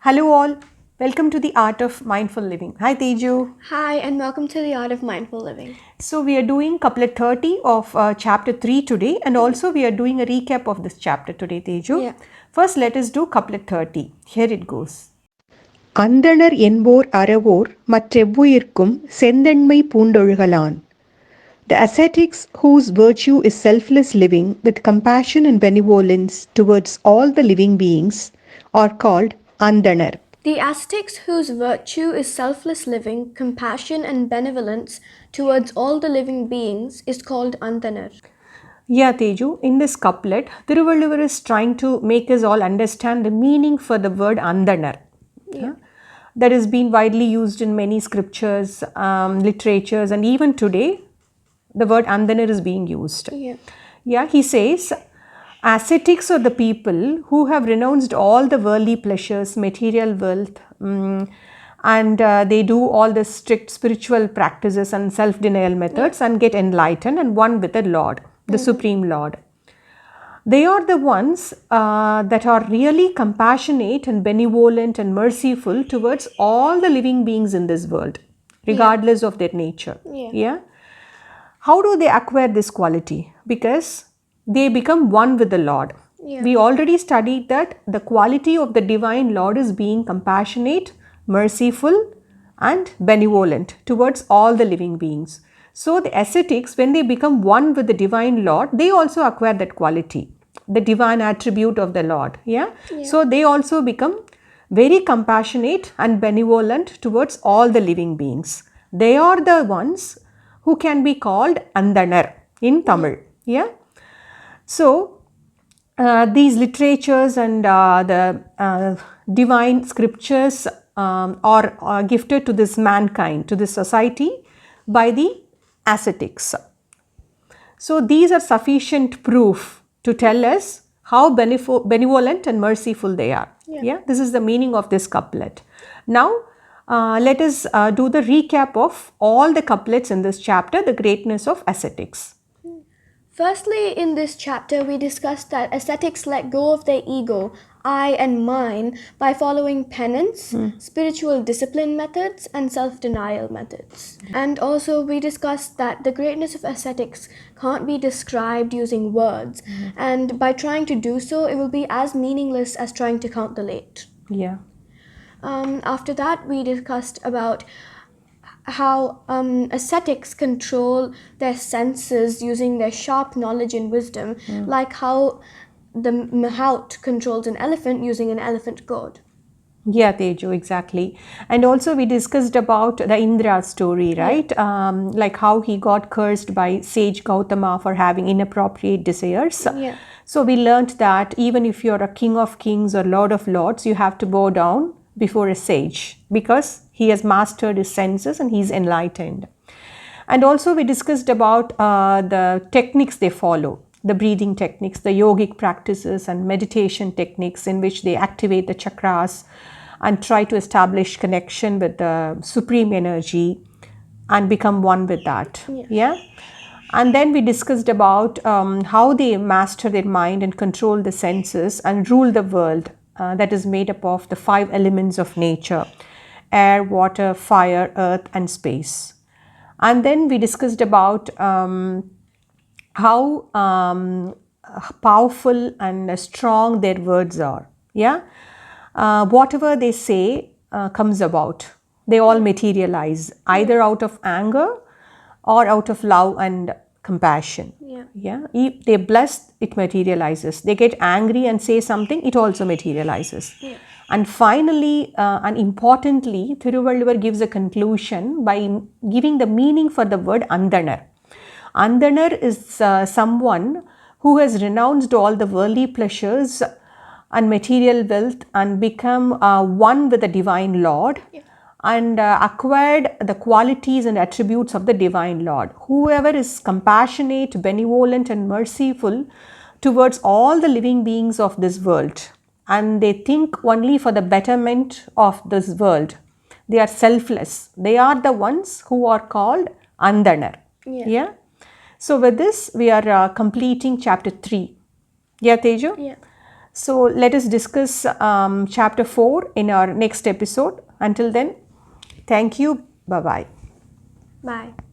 Hello all, welcome to the Art of Mindful Living. Hi Teju. Hi, and welcome to the Art of Mindful Living. So we are doing couplet 30 of chapter 3 today, and also we are doing a recap of this chapter today, Teju. Yeah. First let us do couplet 30. Here it goes. Andhanar enbor aravormatre evuyirukkum sendhanmai poondozhugalaan. The ascetics whose virtue is selfless living with compassion and benevolence towards all the living beings are called Andhanar. The Ascetics whose virtue is selfless living, compassion, and benevolence towards all the living beings is called Andhanar. Yeah, Teju, in this couplet, Thirukural is trying to make us all understand the meaning for the word Andhanar. Yeah. That has been widely used in many scriptures, literatures, and even today, the word Andhanar is being used. Yeah. He says, ascetics are the people who have renounced all the worldly pleasures, material wealth, and they do all the strict spiritual practices and self-denial methods and get enlightened and one with the Lord, the Supreme Lord. They are the ones that are really compassionate and benevolent and merciful towards all the living beings in this world, regardless of their nature. Yeah. How do they acquire this quality? Because they become one with the Lord. Yeah. We already studied that the quality of the divine Lord is being compassionate, merciful, and benevolent towards all the living beings. So the ascetics, when they become one with the divine Lord, they also acquire that quality, the divine attribute of the Lord. So they also become very compassionate and benevolent towards all the living beings. They are the ones who can be called Andhanar in Tamil. So these literatures and the divine scriptures are gifted to this mankind, to this society by the ascetics. So these are sufficient proof to tell us how benevolent and merciful they are. This is the meaning of this couplet. Now let us do the recap of all the couplets in this chapter, the greatness of ascetics. Firstly, in this chapter, we discussed that ascetics let go of their ego, I and mine, by following penance, spiritual discipline methods, and self denial methods. And also, we discussed that the greatness of ascetics can't be described using words, and by trying to do so, it will be as meaningless as trying to count the late. After that, we discussed about how ascetics control their senses using their sharp knowledge and wisdom, like how the mahout controls an elephant using an elephant goad. Yeah, Teju, exactly. And also we discussed about the Indra story, right? Like how he got cursed by sage Gautama for having inappropriate desires. So we learned that even if you're a king of kings or lord of lords, you have to bow down before a sage because he has mastered his senses and he's enlightened. And also we discussed about the techniques they follow, the breathing techniques, the yogic practices and meditation techniques in which they activate the chakras and try to establish connection with the supreme energy and become one with that. And then we discussed about how they master their mind and control the senses and rule the world that is made up of the 5 elements of nature: air, water, fire, earth, and space. And then we discussed about how powerful and strong their words are. Whatever they say comes about. They all materialize either out of anger or out of love and compassion. If they bless, it materializes. They get angry and say something, it also materializes. And finally and importantly, Thirukural gives a conclusion by giving the meaning for the word Andhanar. Andhanar is someone who has renounced all the worldly pleasures and material wealth and become one with the divine Lord and acquired the qualities and attributes of the divine Lord. Whoever is compassionate, benevolent and merciful towards all the living beings of this world, and they think only for the betterment of this world. They are selfless. They are the ones who are called Andhanar. So with this, we are completing chapter 3. Teju? So let us discuss chapter 4 in our next episode. Until then, thank you. Bye-bye. Bye.